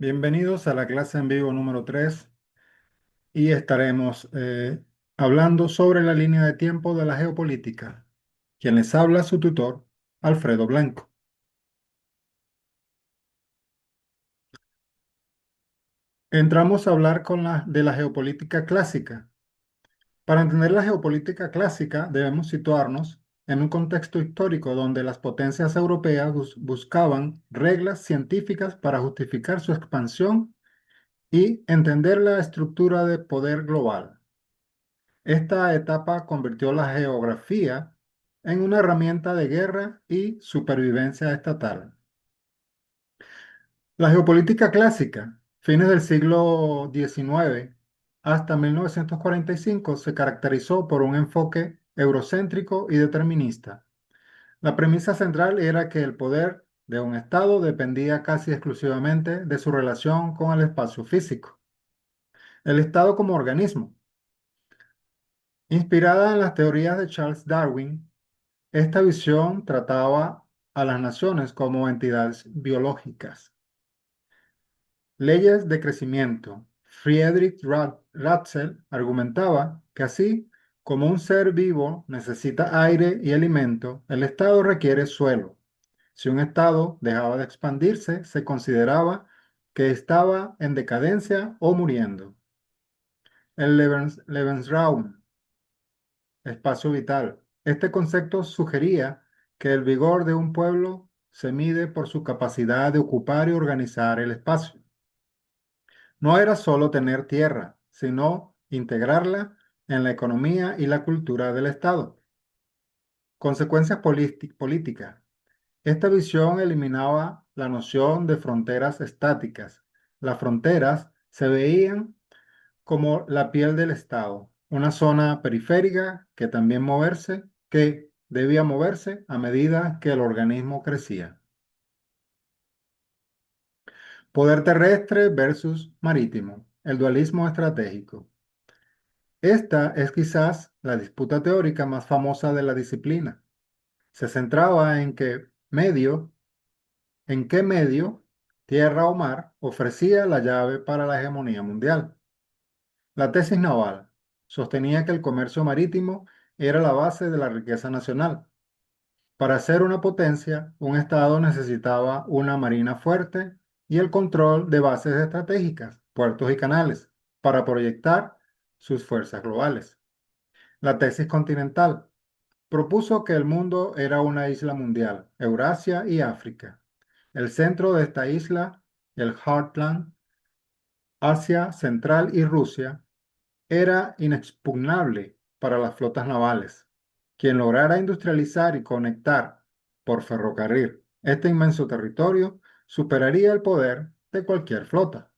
Bienvenidos a la clase en vivo número 3 y estaremos hablando sobre la línea de tiempo de la geopolítica. Quien les habla, su tutor, Alfredo Blanco. Entramos a hablar de la geopolítica clásica. Para entender la geopolítica clásica debemos situarnos en un contexto histórico donde las potencias europeas buscaban reglas científicas para justificar su expansión y entender la estructura de poder global. Esta etapa convirtió la geografía en una herramienta de guerra y supervivencia estatal. La geopolítica clásica, fines del siglo XIX hasta 1945, se caracterizó por un enfoque eurocéntrico y determinista. La premisa central era que el poder de un Estado dependía casi exclusivamente de su relación con el espacio físico. El Estado como organismo. Inspirada en las teorías de Charles Darwin, esta visión trataba a las naciones como entidades biológicas. Leyes de crecimiento. Friedrich Ratzel argumentaba que así como un ser vivo necesita aire y alimento, el estado requiere suelo. Si un estado dejaba de expandirse, se consideraba que estaba en decadencia o muriendo. El Lebensraum, espacio vital. Este concepto sugería que el vigor de un pueblo se mide por su capacidad de ocupar y organizar el espacio. No era solo tener tierra, sino integrarla en la economía y la cultura del Estado. Consecuencias políticas. Esta visión eliminaba la noción de fronteras estáticas. Las fronteras se veían como la piel del Estado, una zona periférica que debía moverse a medida que el organismo crecía. Poder terrestre versus marítimo, el dualismo estratégico. Esta es quizás la disputa teórica más famosa de la disciplina. Se centraba en qué medio, tierra o mar, ofrecía la llave para la hegemonía mundial. La tesis naval sostenía que el comercio marítimo era la base de la riqueza nacional. Para ser una potencia, un Estado necesitaba una marina fuerte y el control de bases estratégicas, puertos y canales, para proyectar sus fuerzas globales. La tesis continental propuso que el mundo era una isla mundial, Eurasia y África. El centro de esta isla, el Heartland, Asia Central y Rusia, era inexpugnable para las flotas navales. Quien lograra industrializar y conectar por ferrocarril este inmenso territorio superaría el poder de cualquier flota.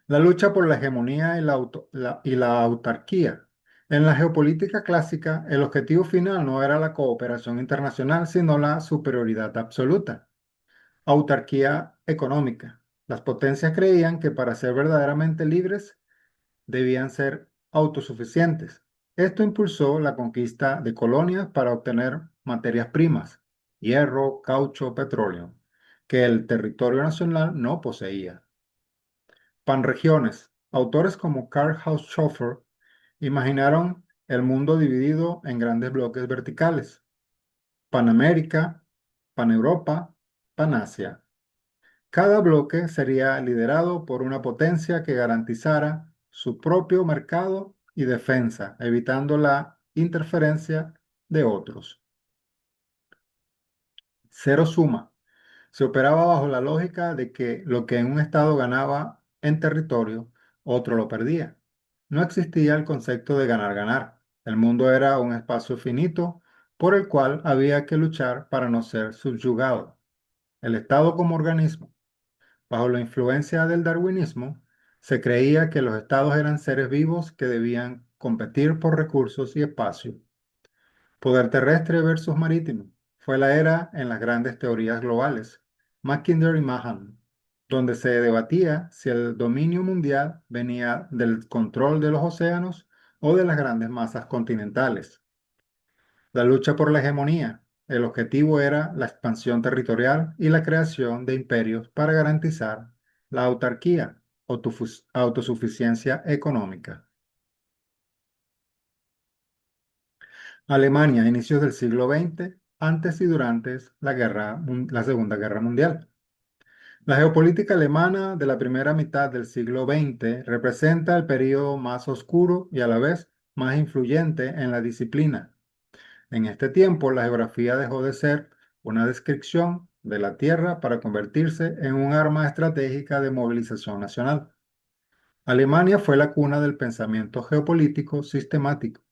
La lucha por la hegemonía y la autarquía. En la geopolítica clásica, el objetivo final no era la cooperación internacional, sino la superioridad absoluta. Autarquía económica. Las potencias creían que para ser verdaderamente libres debían ser autosuficientes. Esto impulsó la conquista de colonias para obtener materias primas, hierro, caucho, petróleo, que el territorio nacional no poseía. Panregiones. Autores como Karl Haushofer imaginaron el mundo dividido en grandes bloques verticales. Panamérica, Paneuropa, Panasia. Cada bloque sería liderado por una potencia que garantizara su propio mercado y defensa, evitando la interferencia de otros. Cero suma. Se operaba bajo la lógica de que lo que un estado ganaba en territorio, otro lo perdía. No existía el concepto de ganar-ganar. El mundo era un espacio finito por el cual había que luchar para no ser subyugado. El estado como organismo. Bajo la influencia del darwinismo, se creía que los estados eran seres vivos que debían competir por recursos y espacio. Poder terrestre versus marítimo fue la era en las grandes teorías globales, Mackinder y Mahan, donde se debatía si el dominio mundial venía del control de los océanos o de las grandes masas continentales. La lucha por la hegemonía. el objetivo era la expansión territorial y la creación de imperios para garantizar la autarquía o autosuficiencia económica. Alemania, a inicios del siglo XX, antes y durante la Segunda Guerra Mundial. La geopolítica alemana de la primera mitad del siglo XX representa el periodo más oscuro y a la vez más influyente en la disciplina. En este tiempo, la geografía dejó de ser una descripción de la Tierra para convertirse en un arma estratégica de movilización nacional. Alemania fue la cuna del pensamiento geopolítico sistemático,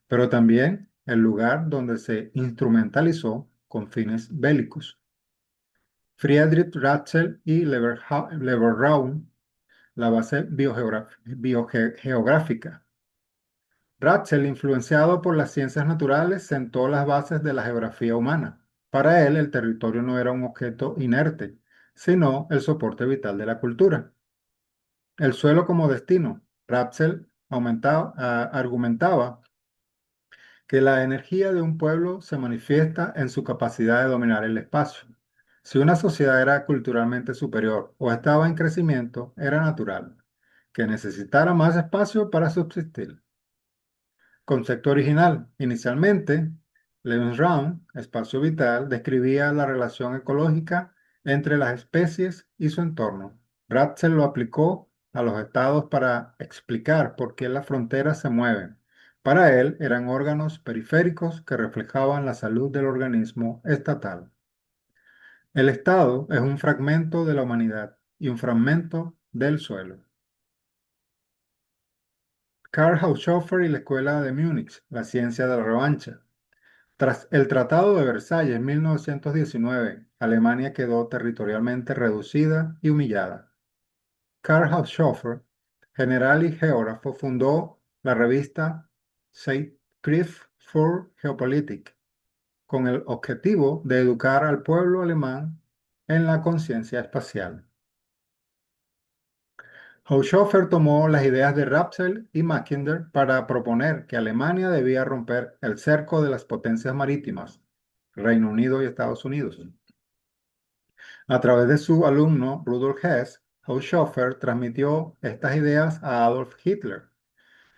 pero también el lugar donde se instrumentalizó con fines bélicos. Friedrich Ratzel y Leverhulme, la base biogeográfica. Ratzel, influenciado por las ciencias naturales, sentó las bases de la geografía humana. Para él, el territorio no era un objeto inerte, sino el soporte vital de la cultura. El suelo como destino. Ratzel argumentaba que la energía de un pueblo se manifiesta en su capacidad de dominar el espacio. Si una sociedad era culturalmente superior o estaba en crecimiento, era natural que necesitara más espacio para subsistir. Concepto original. Inicialmente, Lebensraum, espacio vital, describía la relación ecológica entre las especies y su entorno. Ratzel lo aplicó a los estados para explicar por qué las fronteras se mueven. Para él, eran órganos periféricos que reflejaban la salud del organismo estatal. El estado es un fragmento de la humanidad y un fragmento del suelo. Karl Haushofer y la Escuela de Múnich, la ciencia de la revancha. Tras el Tratado de Versalles en 1919, Alemania quedó territorialmente reducida y humillada. Karl Haushofer, general y geógrafo, fundó la revista Zeitschrift für Geopolitik con el objetivo de educar al pueblo alemán en la conciencia espacial. Haushofer tomó las ideas de Rapsel y Mackinder para proponer que Alemania debía romper el cerco de las potencias marítimas, Reino Unido y Estados Unidos. A través de su alumno Rudolf Hess, Haushofer transmitió estas ideas a Adolf Hitler,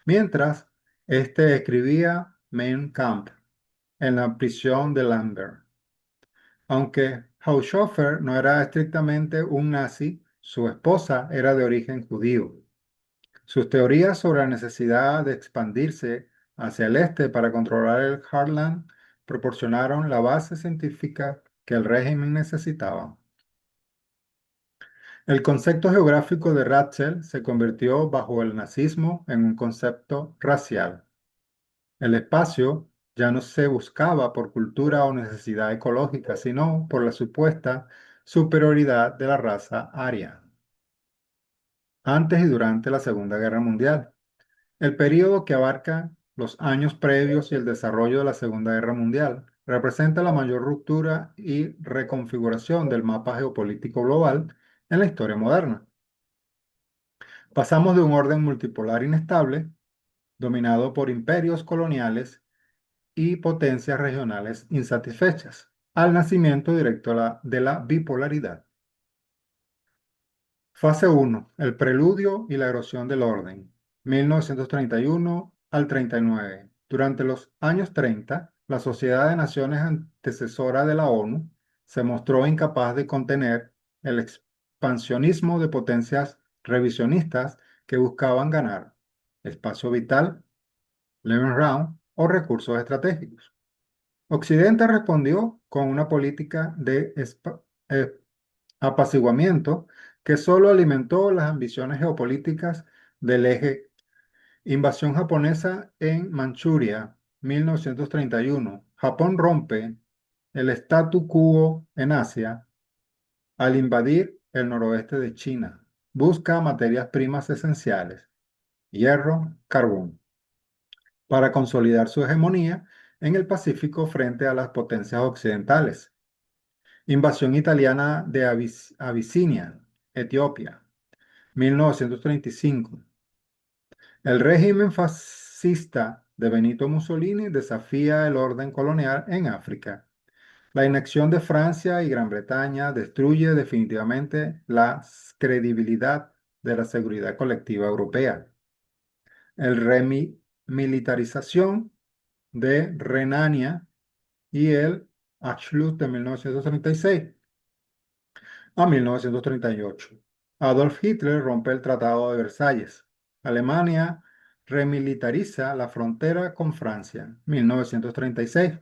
mientras éste escribía Mein Kampf en la prisión de Lemberg. Aunque Haushofer no era estrictamente un nazi, su esposa era de origen judío. Sus teorías sobre la necesidad de expandirse hacia el este para controlar el Heartland proporcionaron la base científica que el régimen necesitaba. El concepto geográfico de Ratzel se convirtió bajo el nazismo en un concepto racial. El espacio ya no se buscaba por cultura o necesidad ecológica, sino por la supuesta superioridad de la raza aria. Antes y durante la Segunda Guerra Mundial. El período que abarca los años previos y el desarrollo de la Segunda Guerra Mundial representa la mayor ruptura y reconfiguración del mapa geopolítico global en la historia moderna. Pasamos de un orden multipolar inestable, dominado por imperios coloniales y potencias regionales insatisfechas, al nacimiento directo de la bipolaridad. Fase 1. El preludio y la erosión del orden. 1931 al 39. Durante los años 30, la Sociedad de Naciones antecesora de la ONU se mostró incapaz de contener el expansionismo de potencias revisionistas que buscaban ganar espacio vital, Round o recursos estratégicos. Occidente respondió con una política de eh, apaciguamiento que solo alimentó las ambiciones geopolíticas del eje. Invasión japonesa en Manchuria, 1931. Japón rompe el statu quo en Asia al invadir el noroeste de China. Busca materias primas esenciales, hierro, carbón, para consolidar su hegemonía en el Pacífico frente a las potencias occidentales. Invasión italiana de Abisinia, Etiopía, 1935. El régimen fascista de Benito Mussolini desafía el orden colonial en África. La inexión de Francia y Gran Bretaña destruye definitivamente la credibilidad de la seguridad colectiva europea. El remilitarización de Renania y el Anschluss de 1936 a 1938. Adolf Hitler rompe el Tratado de Versalles. Alemania remilitariza la frontera con Francia, 1936,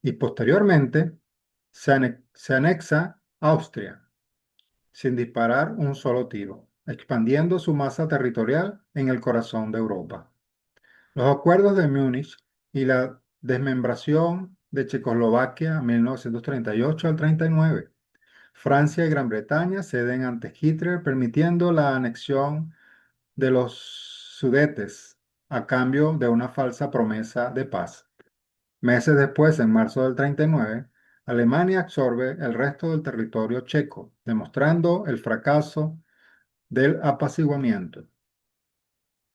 y posteriormente se anexa Austria, sin disparar un solo tiro, expandiendo su masa territorial en el corazón de Europa. Los acuerdos de Múnich y la desmembración de Checoslovaquia, 1938 al 39. Francia y Gran Bretaña ceden ante Hitler, permitiendo la anexión de los Sudetes a cambio de una falsa promesa de paz. Meses después, en marzo del 39, Alemania absorbe el resto del territorio checo, demostrando el fracaso del apaciguamiento.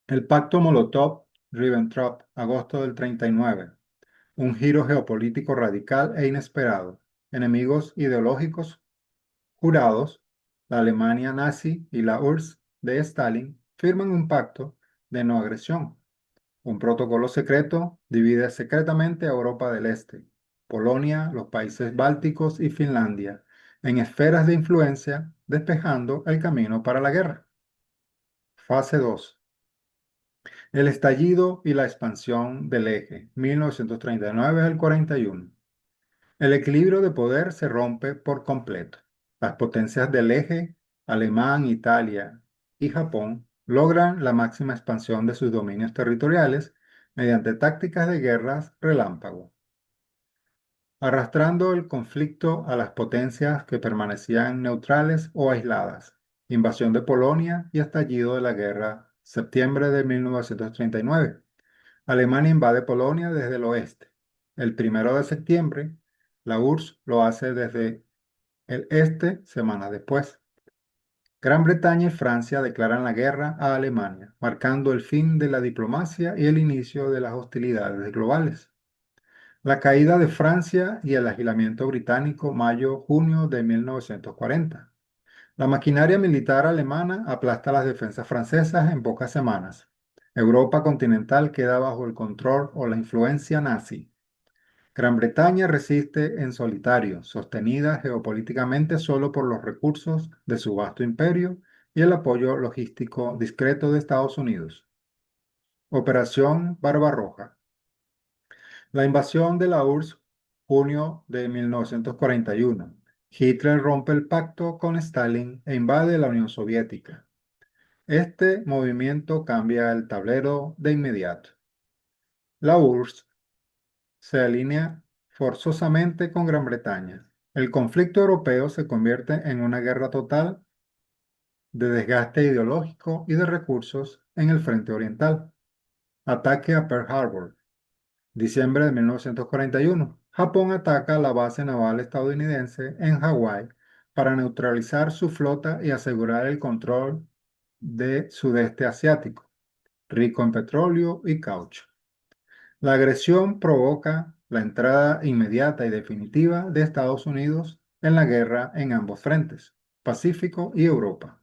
El pacto Molotov-Ribbentrop, agosto del 39, un giro geopolítico radical e inesperado. Enemigos ideológicos jurados, la Alemania nazi y la URSS de Stalin firman un pacto de no agresión. Un protocolo secreto divide secretamente a Europa del Este, Polonia, los países bálticos y Finlandia, en esferas de influencia, despejando el camino para la guerra. Fase 2. El estallido y la expansión del eje, 1939 al 41. El equilibrio de poder se rompe por completo. Las potencias del eje, Alemán, Italia y Japón, logran la máxima expansión de sus dominios territoriales mediante tácticas de guerras relámpago, arrastrando el conflicto a las potencias que permanecían neutrales o aisladas. Invasión de Polonia y estallido de la guerra, septiembre de 1939. Alemania invade Polonia desde el oeste. El 1 de septiembre, la URSS lo hace desde el este semanas después. Gran Bretaña y Francia declaran la guerra a Alemania, marcando el fin de la diplomacia y el inicio de las hostilidades globales. La caída de Francia y el agilamiento británico, mayo-junio de 1940. La maquinaria militar alemana aplasta las defensas francesas en pocas semanas. Europa continental queda bajo el control o la influencia nazi. Gran Bretaña resiste en solitario, sostenida geopolíticamente solo por los recursos de su vasto imperio y el apoyo logístico discreto de Estados Unidos. Operación Barbarroja. La invasión de la URSS, junio de 1941. Hitler rompe el pacto con Stalin e invade la Unión Soviética. Este movimiento cambia el tablero de inmediato. La URSS se alinea forzosamente con Gran Bretaña. El conflicto europeo se convierte en una guerra total de desgaste ideológico y de recursos en el frente oriental. Ataque a Pearl Harbor. Diciembre de 1941. Japón ataca la base naval estadounidense en Hawái para neutralizar su flota y asegurar el control de sudeste asiático, rico en petróleo y caucho. La agresión provoca la entrada inmediata y definitiva de Estados Unidos en la guerra en ambos frentes, Pacífico y Europa.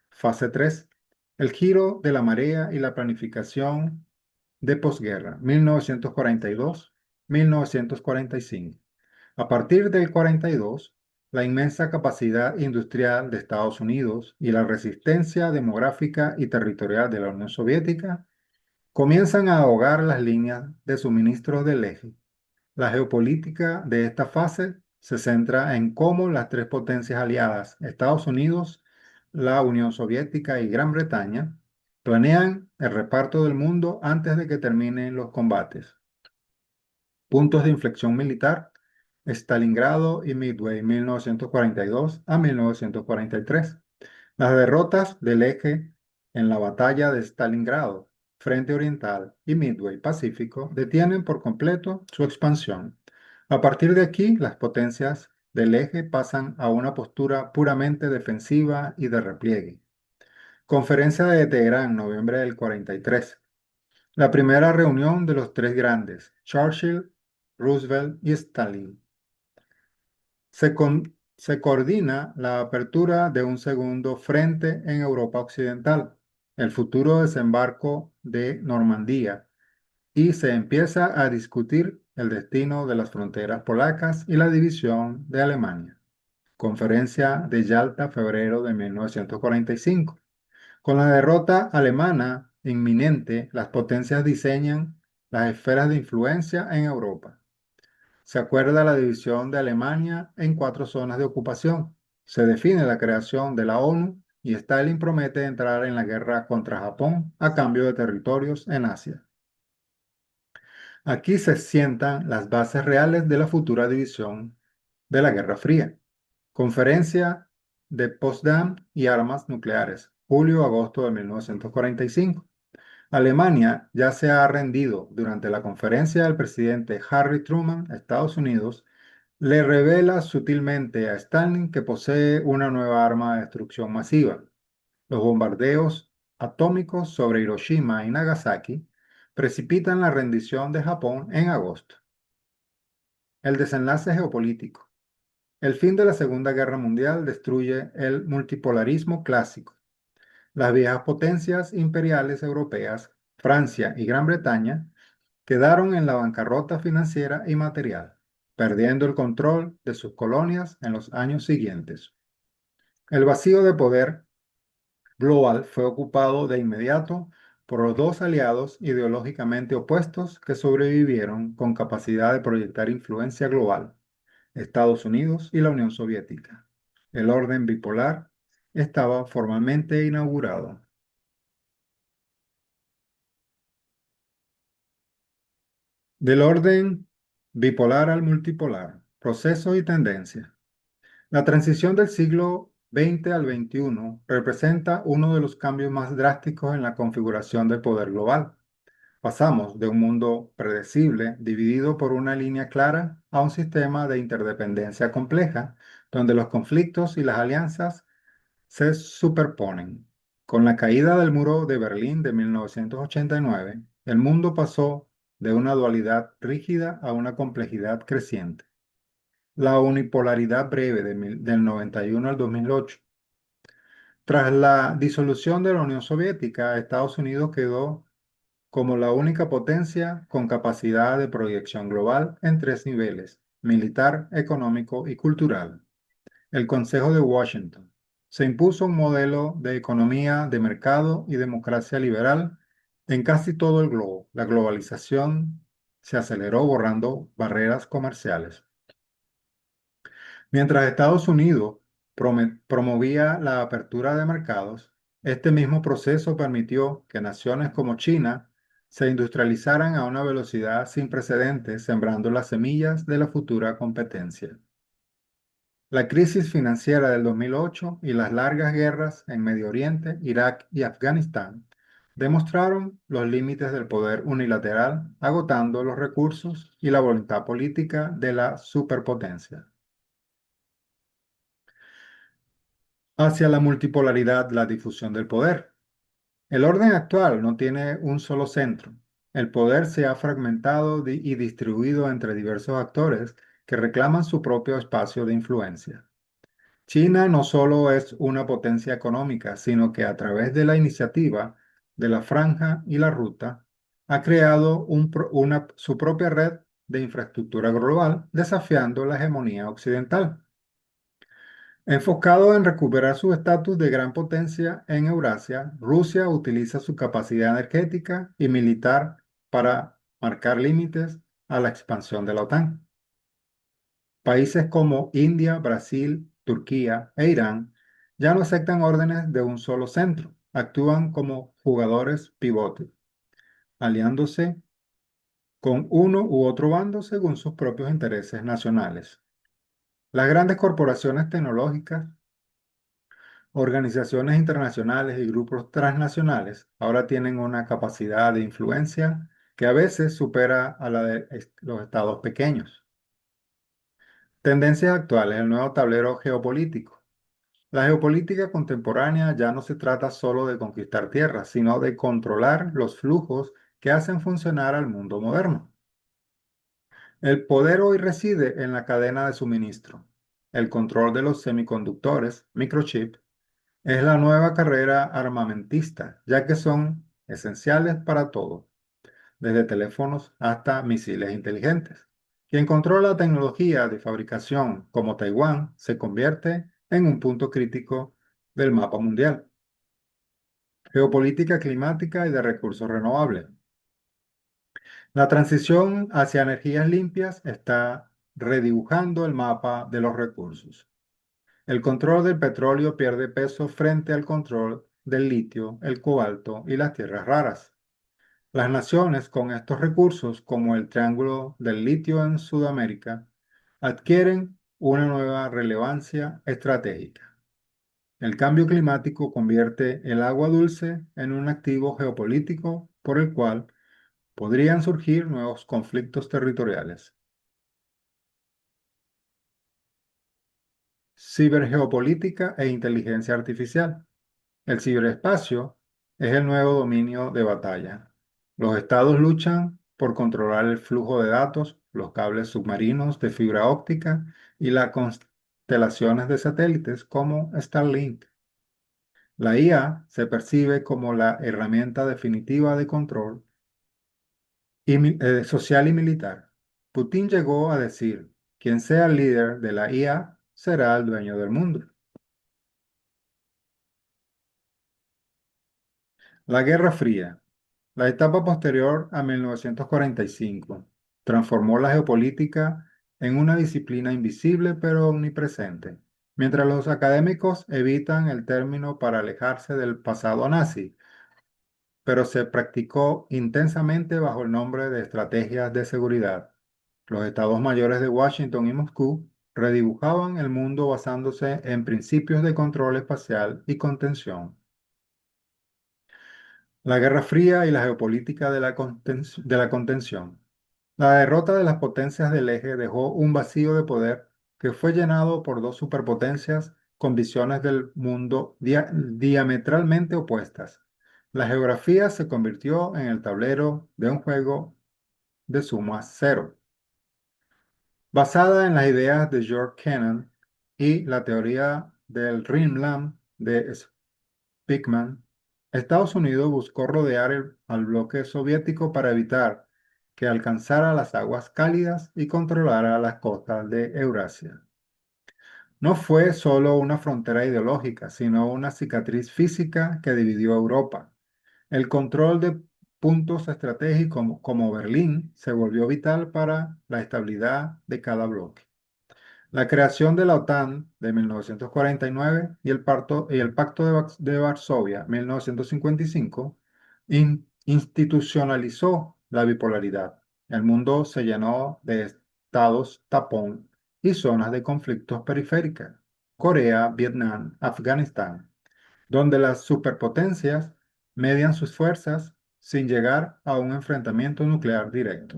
Fase 3. El giro de la marea y la planificación de posguerra, 1942-1945. A partir del 42, la inmensa capacidad industrial de Estados Unidos y la resistencia demográfica y territorial de la Unión Soviética comienzan a ahogar las líneas de suministro del eje. La geopolítica de esta fase se centra en cómo las tres potencias aliadas, Estados Unidos, la Unión Soviética y Gran Bretaña, planean el reparto del mundo antes de que terminen los combates. Puntos de inflexión militar: Stalingrado y Midway, 1942 a 1943. Las derrotas del eje en la batalla de Stalingrado, Frente Oriental y Midway Pacífico detienen por completo su expansión. A partir de aquí, las potencias del eje pasan a una postura puramente defensiva y de repliegue. Conferencia de Teherán, noviembre del 43. La primera reunión de los tres grandes, Churchill, Roosevelt y Stalin. Se coordina la apertura de un segundo frente en Europa Occidental, el futuro desembarco de Normandía, y se empieza a discutir el destino de las fronteras polacas y la división de Alemania. Conferencia de Yalta, febrero de 1945. Con la derrota alemana inminente, las potencias diseñan las esferas de influencia en Europa. Se acuerda la división de Alemania en cuatro zonas de ocupación. Se define la creación de la ONU y Stalin promete entrar en la guerra contra Japón a cambio de territorios en Asia. Aquí se sientan las bases reales de la futura división de la Guerra Fría. Conferencia de Potsdam y armas nucleares, julio-agosto de 1945. Alemania ya se ha rendido. Durante la conferencia del presidente Harry Truman, Estados Unidos, le revela sutilmente a Stalin que posee una nueva arma de destrucción masiva. Los bombardeos atómicos sobre Hiroshima y Nagasaki precipitan la rendición de Japón en agosto. El desenlace geopolítico. El fin de la Segunda Guerra Mundial destruye el multipolarismo clásico. Las viejas potencias imperiales europeas, Francia y Gran Bretaña, quedaron en la bancarrota financiera y material, perdiendo el control de sus colonias en los años siguientes. El vacío de poder global fue ocupado de inmediato por los dos aliados ideológicamente opuestos que sobrevivieron con capacidad de proyectar influencia global, Estados Unidos y la Unión Soviética. El orden bipolar estaba formalmente inaugurado. Del orden bipolar al multipolar, proceso y tendencia. La transición del siglo XX al XXI representa uno de los cambios más drásticos en la configuración del poder global. Pasamos de un mundo predecible, dividido por una línea clara, a un sistema de interdependencia compleja, donde los conflictos y las alianzas se superponen. Con la caída del muro de Berlín de 1989, el mundo pasó de una dualidad rígida a una complejidad creciente. La unipolaridad breve del 91 al 2008. Tras la disolución de la Unión Soviética, Estados Unidos quedó como la única potencia con capacidad de proyección global en tres niveles: militar, económico y cultural. El Consejo de Washington. Se impuso un modelo de economía de mercado y democracia liberal en casi todo el globo. La globalización se aceleró borrando barreras comerciales. Mientras Estados Unidos promovía la apertura de mercados, este mismo proceso permitió que naciones como China se industrializaran a una velocidad sin precedentes, sembrando las semillas de la futura competencia. La crisis financiera del 2008 y las largas guerras en Medio Oriente, Irak y Afganistán demostraron los límites del poder unilateral, agotando los recursos y la voluntad política de la superpotencia. Hacia la multipolaridad, la difusión del poder. El orden actual no tiene un solo centro. El poder se ha fragmentado y distribuido entre diversos actores que reclaman su propio espacio de influencia. China no solo es una potencia económica, sino que a través de la iniciativa de la Franja y la Ruta ha creado su propia red de infraestructura global, desafiando la hegemonía occidental. Enfocado en recuperar su estatus de gran potencia en Eurasia, Rusia utiliza su capacidad energética y militar para marcar límites a la expansión de la OTAN. Países como India, Brasil, Turquía e Irán ya no aceptan órdenes de un solo centro, actúan como jugadores pivotes, aliándose con uno u otro bando según sus propios intereses nacionales. Las grandes corporaciones tecnológicas, organizaciones internacionales y grupos transnacionales ahora tienen una capacidad de influencia que a veces supera a la de los estados pequeños. Tendencias actuales, el nuevo tablero geopolítico. La geopolítica contemporánea ya no se trata solo de conquistar tierras, sino de controlar los flujos que hacen funcionar al mundo moderno. El poder hoy reside en la cadena de suministro. el control de los semiconductores, microchip, es la nueva carrera armamentista, ya que son esenciales para todo, desde teléfonos hasta misiles inteligentes. Quien controla la tecnología de fabricación como Taiwán se convierte en un punto crítico del mapa mundial. Geopolítica climática y de recursos renovables. La transición hacia energías limpias está redibujando el mapa de los recursos. El control del petróleo pierde peso frente al control del litio, el cobalto y las tierras raras. Las naciones con estos recursos, como el Triángulo del Litio en Sudamérica, adquieren una nueva relevancia estratégica. El cambio climático convierte el agua dulce en un activo geopolítico por el cual podrían surgir nuevos conflictos territoriales. Cibergeopolítica e inteligencia artificial. El ciberespacio es el nuevo dominio de batalla. Los estados luchan por controlar el flujo de datos, los cables submarinos de fibra óptica y las constelaciones de satélites como Starlink. La IA se percibe como la herramienta definitiva de control social y militar. Putin llegó a decir, quien sea el líder de la IA será el dueño del mundo. La Guerra Fría, la etapa posterior a 1945, transformó la geopolítica en una disciplina invisible pero omnipresente. Mientras los académicos evitan el término para alejarse del pasado nazi, pero se practicó intensamente bajo el nombre de estrategias de seguridad. Los estados mayores de Washington y Moscú redibujaban el mundo basándose en principios de control espacial y contención. La Guerra Fría y la geopolítica de la contención. La derrota de las potencias del eje dejó un vacío de poder que fue llenado por dos superpotencias con visiones del mundo diametralmente opuestas. La geografía se convirtió en el tablero de un juego de suma cero. Basada en las ideas de George Kennan y la teoría del Rimland de Speakman, Estados Unidos buscó rodear al bloque soviético para evitar que alcanzara las aguas cálidas y controlara las costas de Eurasia. No fue solo una frontera ideológica, sino una cicatriz física que dividió Europa. El control de puntos estratégicos como Berlín se volvió vital para la estabilidad de cada bloque. La creación de la OTAN de 1949 y el Pacto de Varsovia 1955 institucionalizó la bipolaridad. El mundo se llenó de estados tapón y zonas de conflictos periféricas, Corea, Vietnam, Afganistán, donde las superpotencias median sus fuerzas sin llegar a un enfrentamiento nuclear directo.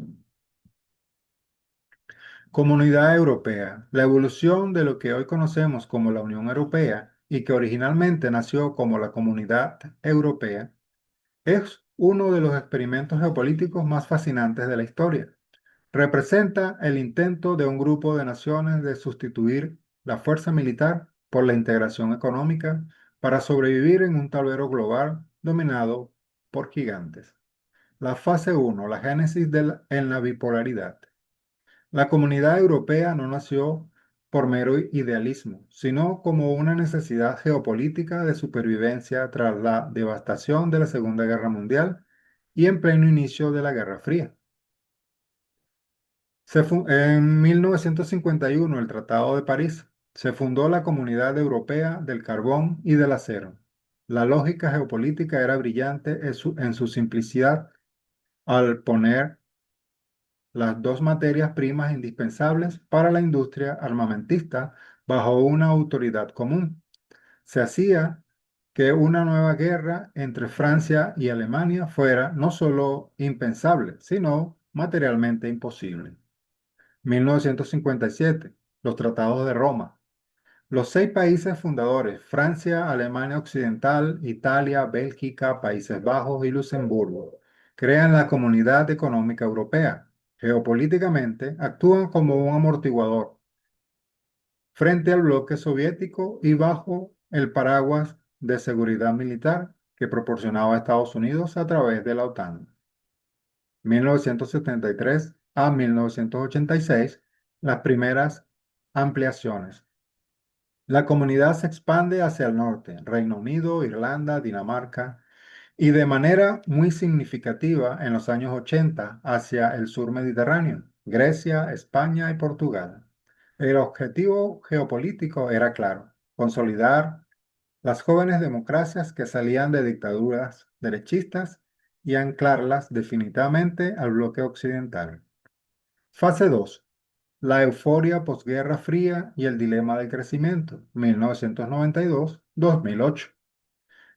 Comunidad Europea. La evolución de lo que hoy conocemos como la Unión Europea y que originalmente nació como la Comunidad Europea es uno de los experimentos geopolíticos más fascinantes de la historia. Representa el intento de un grupo de naciones de sustituir la fuerza militar por la integración económica para sobrevivir en un tablero global dominado por gigantes. La fase 1, la génesis en la bipolaridad. La comunidad europea no nació por mero idealismo, sino como una necesidad geopolítica de supervivencia tras la devastación de la Segunda Guerra Mundial y en pleno inicio de la Guerra Fría. En 1951, el Tratado de París, se fundó la Comunidad Europea del Carbón y del Acero. La lógica geopolítica era brillante en su simplicidad al poner las dos materias primas indispensables para la industria armamentista bajo una autoridad común. Se hacía que una nueva guerra entre Francia y Alemania fuera no solo impensable, sino materialmente imposible. 1957, los Tratados de Roma. Los seis países fundadores, Francia, Alemania Occidental, Italia, Bélgica, Países Bajos y Luxemburgo, crean la Comunidad Económica Europea. Geopolíticamente, actúan como un amortiguador frente al bloque soviético y bajo el paraguas de seguridad militar que proporcionaba Estados Unidos a través de la OTAN. 1973 a 1986, las primeras ampliaciones. La comunidad se expande hacia el norte, Reino Unido, Irlanda, Dinamarca, y de manera muy significativa en los años 80 hacia el sur mediterráneo, Grecia, España y Portugal. El objetivo geopolítico era claro: consolidar las jóvenes democracias que salían de dictaduras derechistas y anclarlas definitivamente al bloque occidental. Fase 2: la euforia posguerra fría y el dilema del crecimiento, 1992-2008.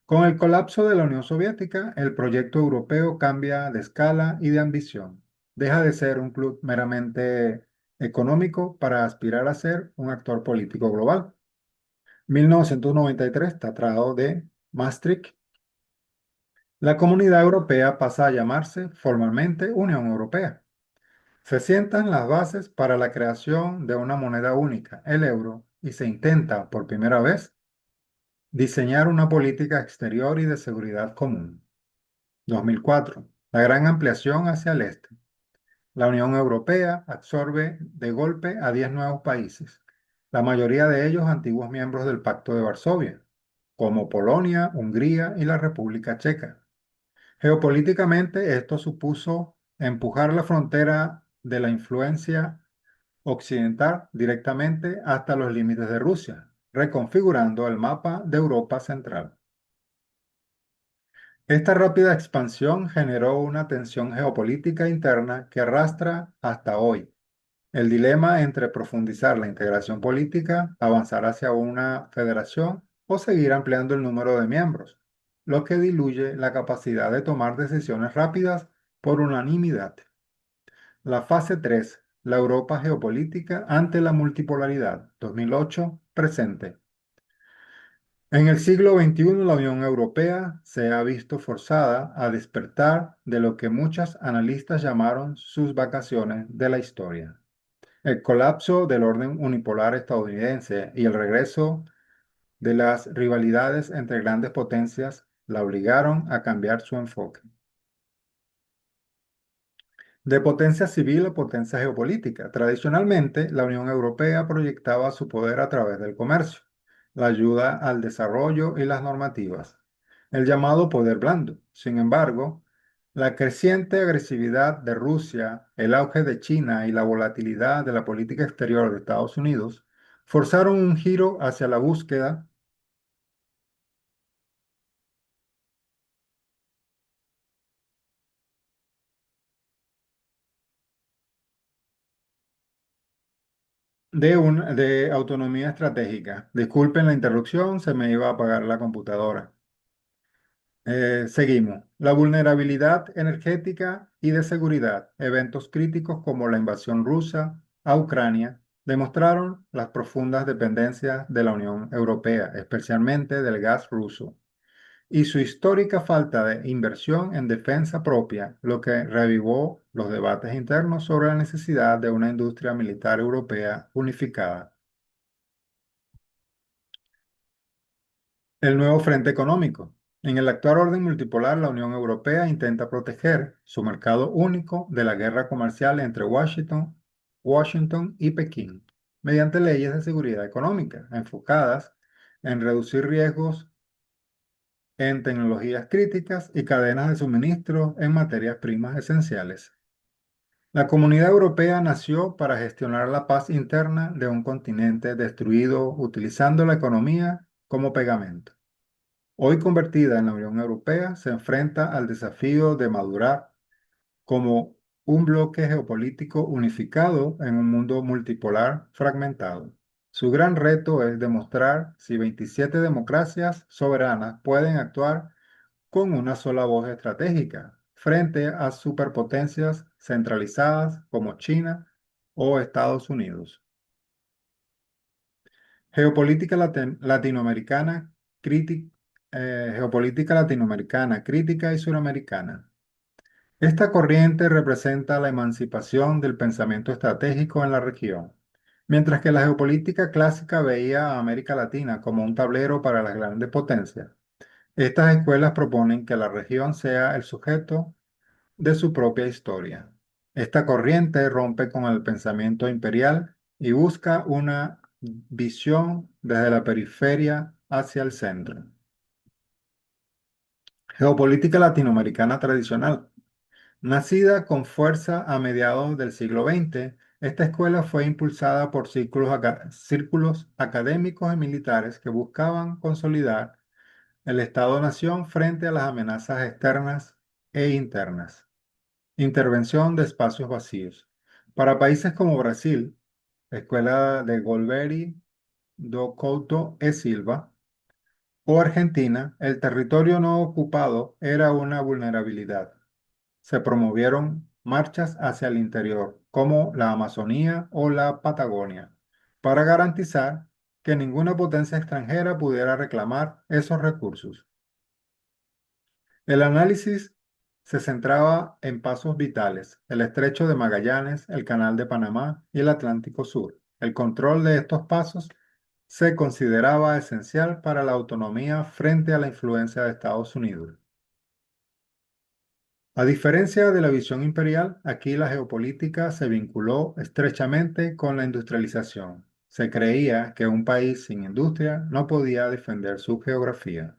Con el colapso de la Unión Soviética, el proyecto europeo cambia de escala y de ambición. Deja de ser un club meramente económico para aspirar a ser un actor político global. 1993, Tratado de Maastricht. La Comunidad Europea pasa a llamarse formalmente Unión Europea. Se sientan las bases para la creación de una moneda única, el euro, y se intenta, por primera vez, diseñar una política exterior y de seguridad común. 2004. La gran ampliación hacia el este. La Unión Europea absorbe de golpe a 10 nuevos países, la mayoría de ellos antiguos miembros del Pacto de Varsovia, como Polonia, Hungría y la República Checa. Geopolíticamente, esto supuso empujar la frontera de la influencia occidental directamente hasta los límites de Rusia, reconfigurando el mapa de Europa Central. Esta rápida expansión generó una tensión geopolítica interna que arrastra hasta hoy. El dilema entre profundizar la integración política, avanzar hacia una federación o seguir ampliando el número de miembros, lo que diluye la capacidad de tomar decisiones rápidas por unanimidad. La fase 3: la Europa geopolítica ante la multipolaridad, 2008, presente. En el siglo XXI, la Unión Europea se ha visto forzada a despertar de lo que muchos analistas llamaron sus vacaciones de la historia. El colapso del orden unipolar estadounidense y el regreso de las rivalidades entre grandes potencias la obligaron a cambiar su enfoque. De potencia civil a potencia geopolítica. Tradicionalmente, la Unión Europea proyectaba su poder a través del comercio, la ayuda al desarrollo y las normativas, el llamado poder blando. Sin embargo, la creciente agresividad de Rusia, el auge de China y la volatilidad de la política exterior de Estados Unidos forzaron un giro hacia la búsqueda de autonomía estratégica. Disculpen la interrupción, se me iba a apagar la computadora. Seguimos. La vulnerabilidad energética y de seguridad. Eventos críticos como la invasión rusa a Ucrania demostraron las profundas dependencias de la Unión Europea, especialmente del gas ruso, y su histórica falta de inversión en defensa propia, lo que revivó los debates internos sobre la necesidad de una industria militar europea unificada. El nuevo frente económico. En el actual orden multipolar, la Unión Europea intenta proteger su mercado único de la guerra comercial entre Washington y Pekín mediante leyes de seguridad económica enfocadas en reducir riesgos en tecnologías críticas y cadenas de suministro en materias primas esenciales. La Comunidad Europea nació para gestionar la paz interna de un continente destruido utilizando la economía como pegamento. Hoy convertida en la Unión Europea, se enfrenta al desafío de madurar como un bloque geopolítico unificado en un mundo multipolar fragmentado. Su gran reto es demostrar si 27 democracias soberanas pueden actuar con una sola voz estratégica frente a superpotencias centralizadas como China o Estados Unidos. Geopolítica latinoamericana, geopolítica latinoamericana, crítica y suramericana. Esta corriente representa la emancipación del pensamiento estratégico en la región. Mientras que la geopolítica clásica veía a América Latina como un tablero para las grandes potencias, estas escuelas proponen que la región sea el sujeto de su propia historia. Esta corriente rompe con el pensamiento imperial y busca una visión desde la periferia hacia el centro. Geopolítica latinoamericana tradicional. Nacida con fuerza a mediados del siglo XX, esta escuela fue impulsada por círculos académicos y militares que buscaban consolidar el Estado-nación frente a las amenazas externas e internas. Intervención de espacios vacíos. Para países como Brasil, Escuela de Golbery do Couto e Silva, o Argentina, el territorio no ocupado era una vulnerabilidad. Se promovieron marchas hacia el interior, como la Amazonía o la Patagonia, para garantizar que ninguna potencia extranjera pudiera reclamar esos recursos. El análisis se centraba en pasos vitales, el estrecho de Magallanes, el Canal de Panamá y el Atlántico Sur. El control de estos pasos se consideraba esencial para la autonomía frente a la influencia de Estados Unidos. A diferencia de la visión imperial, aquí la geopolítica se vinculó estrechamente con la industrialización. Se creía que un país sin industria no podía defender su geografía.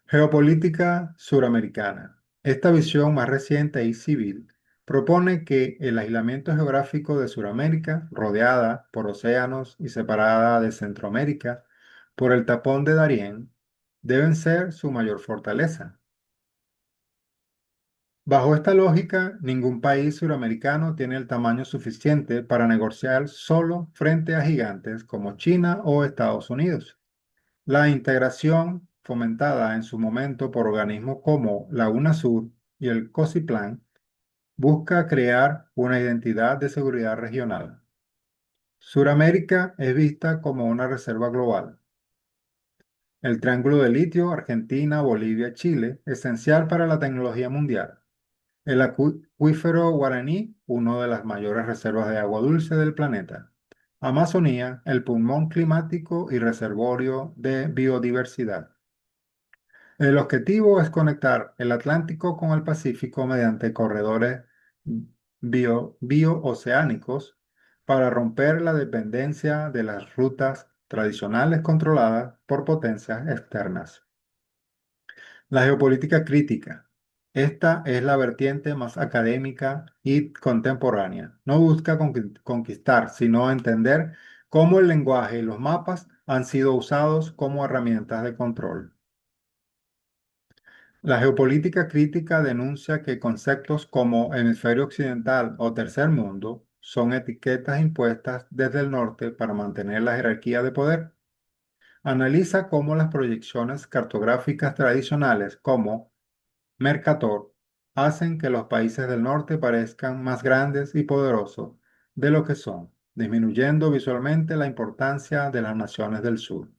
Geopolítica suramericana. Esta visión más reciente y civil propone que el aislamiento geográfico de Suramérica, rodeada por océanos y separada de Centroamérica por el tapón de Darién, deben ser su mayor fortaleza. Bajo esta lógica, ningún país suramericano tiene el tamaño suficiente para negociar solo frente a gigantes como China o Estados Unidos. La integración, fomentada en su momento por organismos como la UNASUR y el COSIPLAN, busca crear una identidad de seguridad regional. Suramérica es vista como una reserva global. El triángulo de litio, Argentina, Bolivia, Chile, esencial para la tecnología mundial. El acuífero guaraní, una de las mayores reservas de agua dulce del planeta. Amazonía, el pulmón climático y reservorio de biodiversidad. El objetivo es conectar el Atlántico con el Pacífico mediante corredores biooceánicos para romper la dependencia de las rutas tradicionales controladas por potencias externas. La geopolítica crítica. Esta es la vertiente más académica y contemporánea. No busca conquistar, sino entender cómo el lenguaje y los mapas han sido usados como herramientas de control. La geopolítica crítica denuncia que conceptos como hemisferio occidental o tercer mundo son etiquetas impuestas desde el norte para mantener la jerarquía de poder. Analiza cómo las proyecciones cartográficas tradicionales como Mercator hacen que los países del norte parezcan más grandes y poderosos de lo que son, disminuyendo visualmente la importancia de las naciones del sur.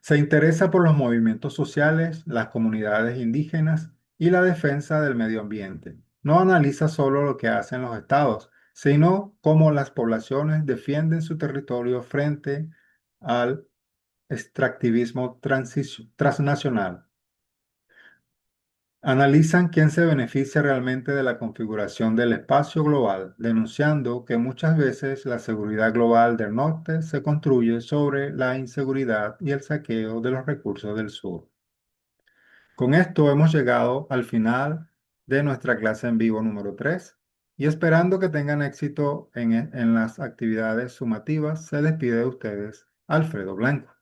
Se interesa por los movimientos sociales, las comunidades indígenas y la defensa del medio ambiente. No analiza solo lo que hacen los estados, sino cómo las poblaciones defienden su territorio frente al extractivismo transnacional. Analizan quién se beneficia realmente de la configuración del espacio global, denunciando que muchas veces la seguridad global del norte se construye sobre la inseguridad y el saqueo de los recursos del sur. Con esto hemos llegado al final de nuestra clase en vivo número 3 y esperando que tengan éxito en las actividades sumativas, se despide de ustedes Alfredo Blanco.